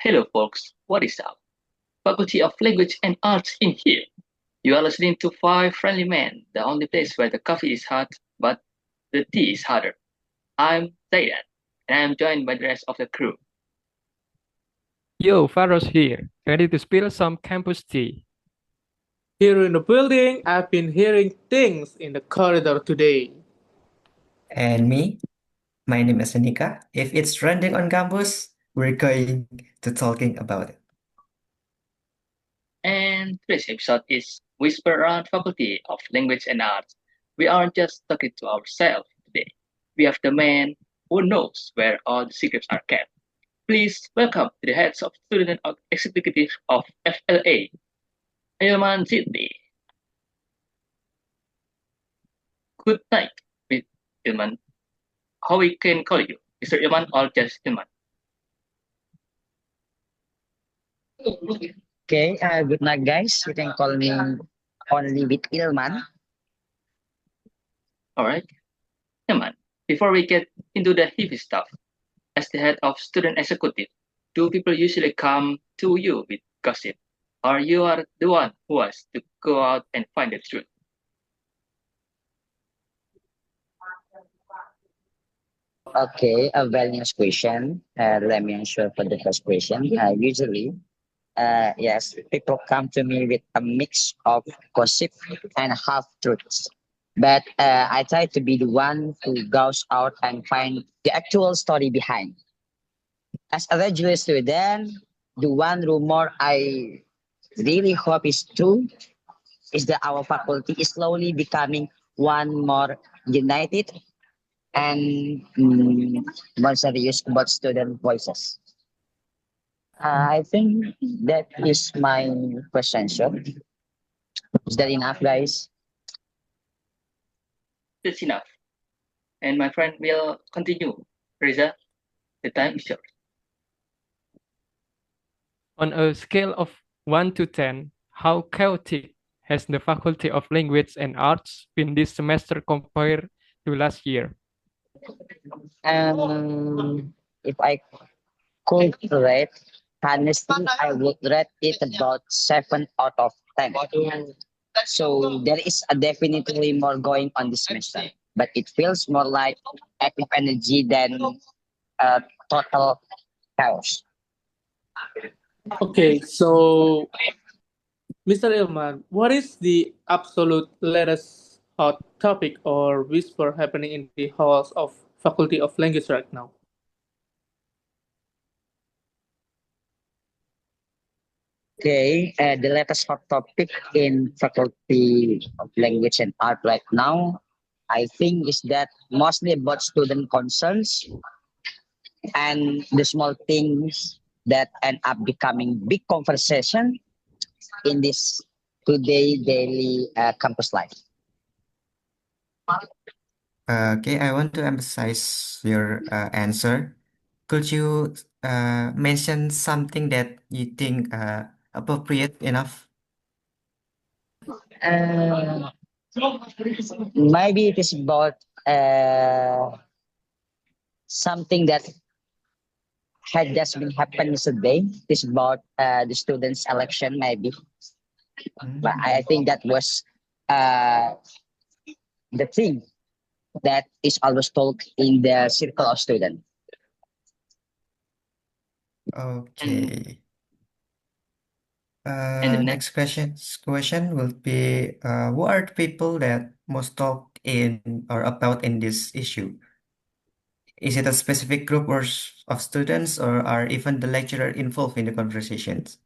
Hello, folks. What is up? Faculty of Language and Arts in here. You are listening to Five Friendly Men, the only place where the coffee is hot, but the tea is hotter. I'm Zaydan, and I am joined by the rest of the crew. Yo, Faros here, ready to spill some campus tea. Here in the building, I've been hearing things in the corridor today. And me, my name is Anika. If it's trending on campus, we're going to talking about it. And today's episode is Whisper Around Faculty of Language and Arts. We aren't just talking to ourselves today. We have the man who knows where all the secrets are kept. Please welcome to the heads of student executive of FLA, Ilman Sidney. Good night, Mr. Ilman. How we can call you, Mr. Ilman or just Ilman? Okay, good night, guys. You can call me only with Ilman. All right, Ilman. Before we get into the heavy stuff, as the head of student executive, do people usually come to you with gossip, or you are the one who has to go out and find the truth? Okay, a very nice question. Let me answer for the first question. Usually, yes, people come to me with a mix of gossip and half truths. But I try to be the one who goes out and find the actual story behind. As a graduate student, the one rumor I really hope is true is that our faculty is slowly becoming one more united and more serious about student voices. I think that is my first answer. Is that enough, guys? That's enough. And my friend will continue. Reza, the time is yours. On a scale of 1 to 10, how chaotic has the Faculty of Language and Arts been this semester compared to last year? If I could rate, honestly, I would rate it about 7 out of 10. So there is definitely more going on this semester, but it feels more like active energy than total chaos. Okay, so Mr. Ilman, what is the absolute latest hot topic or whisper happening in the halls of Faculty of Language right now? Okay, the latest hot topic in Faculty of Language and Art right now, I think, is that mostly about student concerns and the small things that end up becoming big conversation in this today daily campus life. Okay, I want to emphasize your answer. Could you mention something that you think appropriate enough? Uh, Maybe it is about something that had just been happened yesterday. It is about the students' election, maybe. But I think that was uh, the thing that is always told in the circle of students. Okay. And the Next question will be who are the people that most talk in or about in this issue? Is it a specific group of students or are even the lecturer involved in the conversations?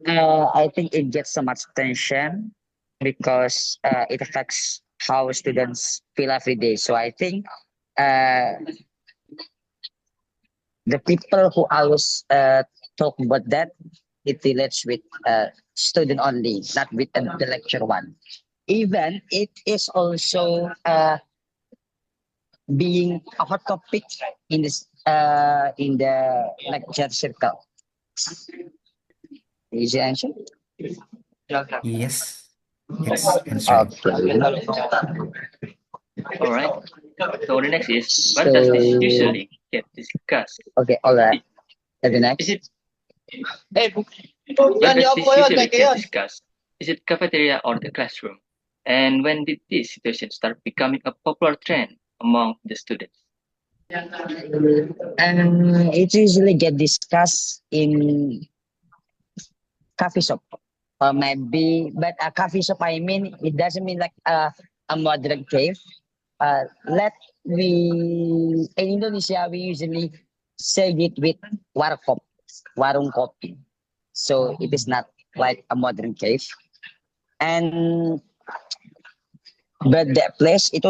I think it gets so much attention because it affects how students feel every day. So I think uh, the people who always talk about that, it relates with student only, not with the lecture one. Even it is also being a hot topic in this in the lecture circle. Is the answer? Yes, it's answering. all right. So the next is, what does this So usually get discussed? okay, all right. The Is next. it Eh, where yan does yung this po yun, usually like get yun. discussed? Is it cafeteria or the classroom? And when did this situation start becoming a popular trend among the students? And it usually get discussed in coffee shop or maybe, but a coffee shop, I mean, it doesn't mean like a modern cave. Let we in Indonesia we usually say it with warkop, warung kopi. So it is not like a modern cave. And but that place it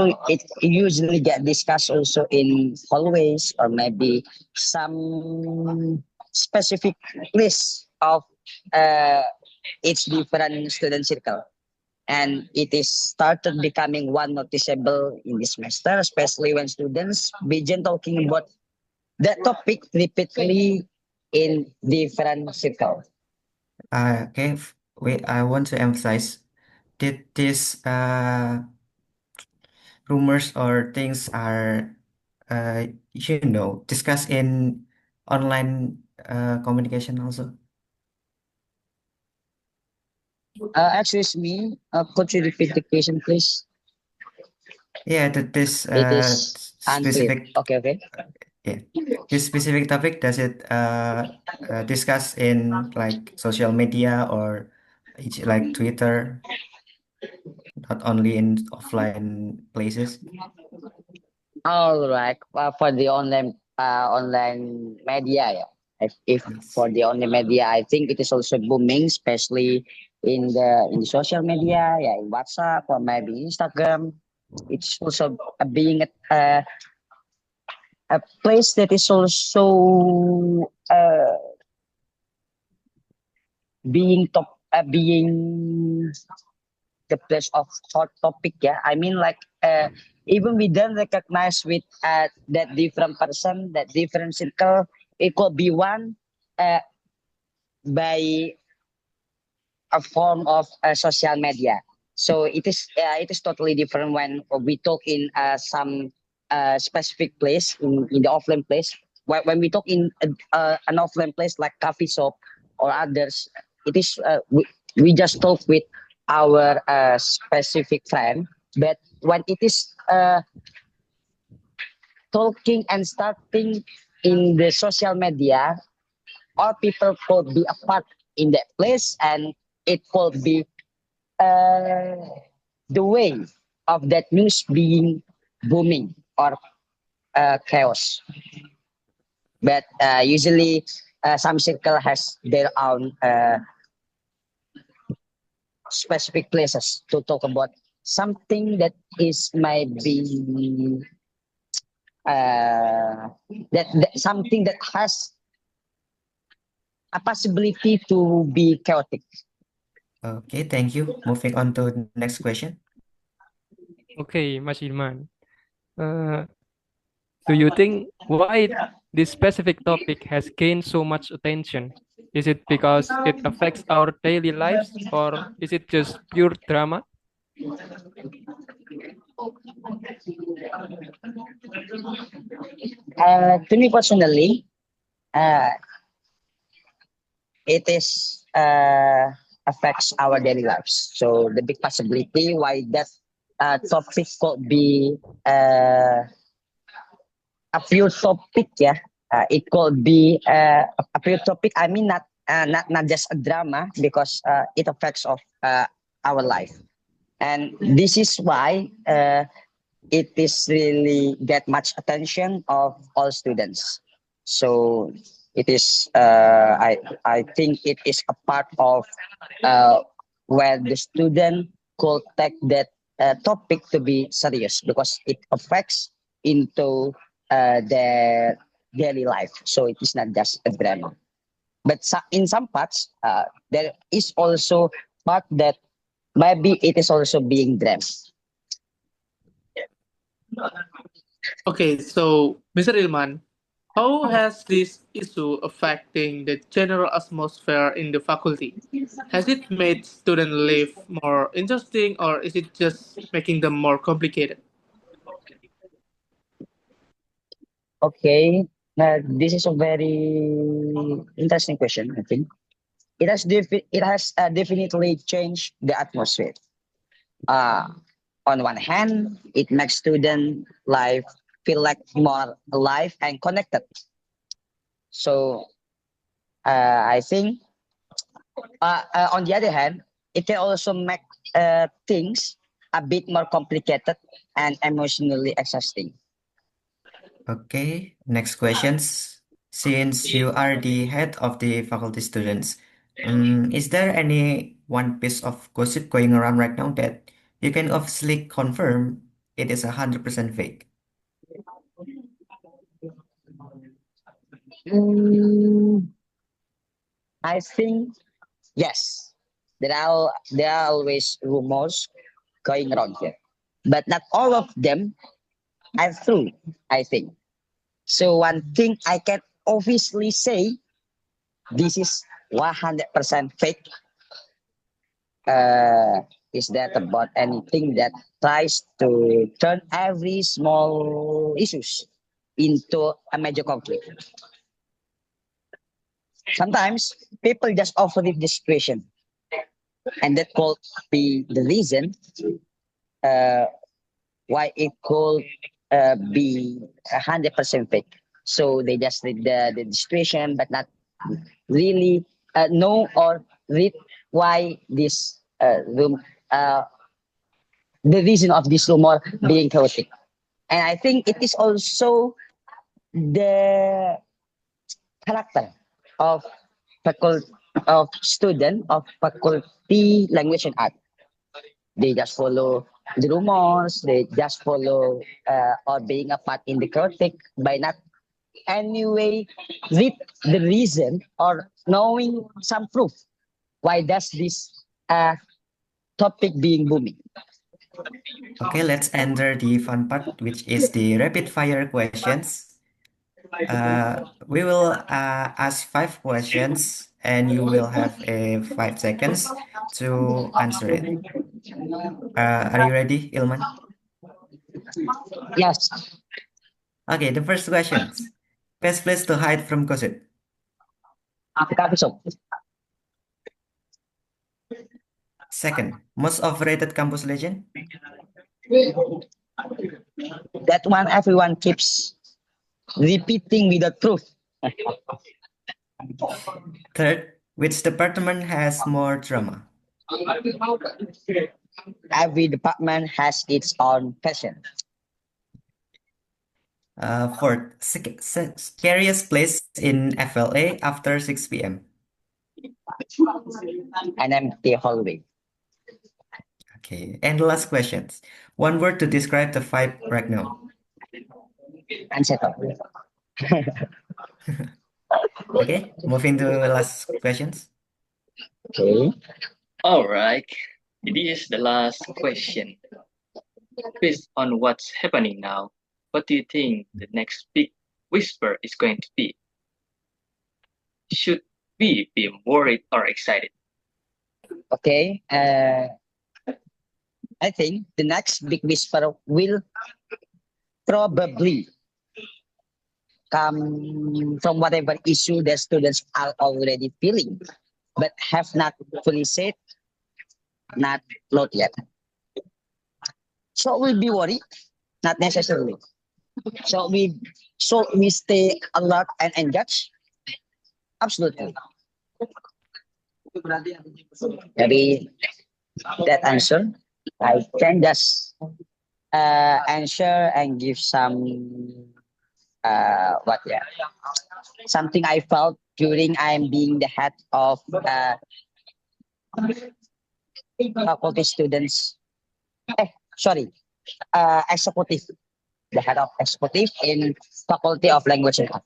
usually get discussed also in hallways or maybe some specific place of uh, each different student circle. And it is started becoming one noticeable in this semester, especially when students begin talking about that topic repeatedly in different circles. Okay, wait, I want to emphasize that these rumors or things are, discussed in online communication also. Excuse me, could you repeat the question, please? Yeah, that this It is unclear. specific, Okay. yeah, this specific topic, does it discuss in like social media or like Twitter, not only in offline places? All right. For the online media, yeah. If Yes. for the online media, I think it is also booming, especially in the social media, yeah, in WhatsApp or maybe Instagram. It's also being a place that is also being the place of hot topic. Yeah, I mean like even we don't recognize with that different person, that different circle. It could be one uh, by a form of social media. So it is totally different when we talk in some specific place in the offline place. When we talk in an offline place like coffee shop or others, it is we just talk with our specific friend. But when it is talking and starting in the social media, all people could be a part in that place, and it could be uh, the way of that news being booming or chaos. But usually, some circle has their own specific places to talk about something that is maybe that something that has a possibility to be chaotic. Okay, thank you. Moving on to the next question. Okay, Mas Ilman. Uh, do you think why this specific topic has gained so much attention? Is it because it affects our daily lives, or is it just pure drama? To me personally, uh, it is affects our daily lives. So the big possibility why that topic could be a pure topic, yeah. It could be a pure topic. I mean, not just a drama because it affects of our life, and this is why it is really get much attention of all students. So it is I think it is a part of uh, where the student could take that topic to be serious because it affects into their daily life. So it is not just a drama. But in some parts, there is also part that maybe it is also being drama. Okay, so Mr. Ilman, how has this issue affecting the general atmosphere in the faculty? Has it made student life more interesting or is it just making them more complicated? Okay. This is a very interesting question, I think. It has definitely changed the atmosphere. Uh, on one hand, it makes student life feel like more alive and connected. So I think on the other hand, it can also make things a bit more complicated and emotionally exhausting. Okay, next questions. Since you are the head of the faculty students, is there any one piece of gossip going around right now that you can obviously confirm it is 100% fake? Mm, I think yes. There are always rumors going around here, but not all of them are true. I think so. One thing I can obviously say, this is 100% fake. Uh, is that about anything that tries to turn every small issues into a major conflict? Sometimes people just overlook the situation, and that could be the reason uh, why it could be 100% fake. So they just read the situation, but not really know or read why this the reason of this rumor being chaotic. And I think it is also the character of faculty of student of faculty language and art. They just follow the rumors. They just follow or being a part in the chaotic by not anyway read the reason or knowing some proof why does this topic being booming. Okay, let's enter the fun part, which is the rapid fire questions. We will ask 5 questions, and you will have 5 seconds to answer it. Are you ready, Ilman? Yes, Okay, the first questions. Best place to hide from gossip. after coffee shop. Second, most overrated campus legend. That one everyone keeps repeating without proof. Third, which department has more drama? Every department has its own passion. Fourth, scariest place in FLA after 6 p.m. An empty hallway. Okay, and the last questions. One word to describe the vibe right now. Unsettled. Okay, moving to the last questions. Okay. All right, it is the last question. Based on what's happening now, what do you think the next big whisper is going to be? Should we be worried or excited? Okay. I think the next big whisper will probably come from whatever issue the students are already feeling, but have not fully said, not loud yet. So we'll be worried, not necessarily. So we stay alert and engaged. Absolutely. Maybe that answer I can just answer and give some what yeah something I felt during I'm being the head of faculty students. Sorry, executive, the head of executive in Faculty of Language and Art.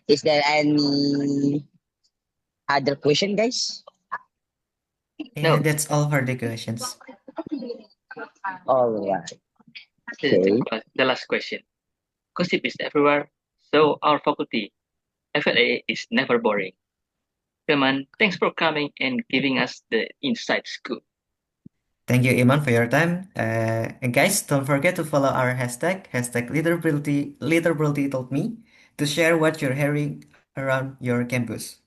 Is there any other question, guys? No. And that's all for the questions. All right. This is Okay. the last question. Gossip is everywhere, so our faculty, FLA, is never boring. Filman, thanks for coming and giving us the inside scoop. Thank you, Iman, for your time. And guys, don't forget to follow our hashtag, #Leaderability told me. to share what you're hearing around your campus.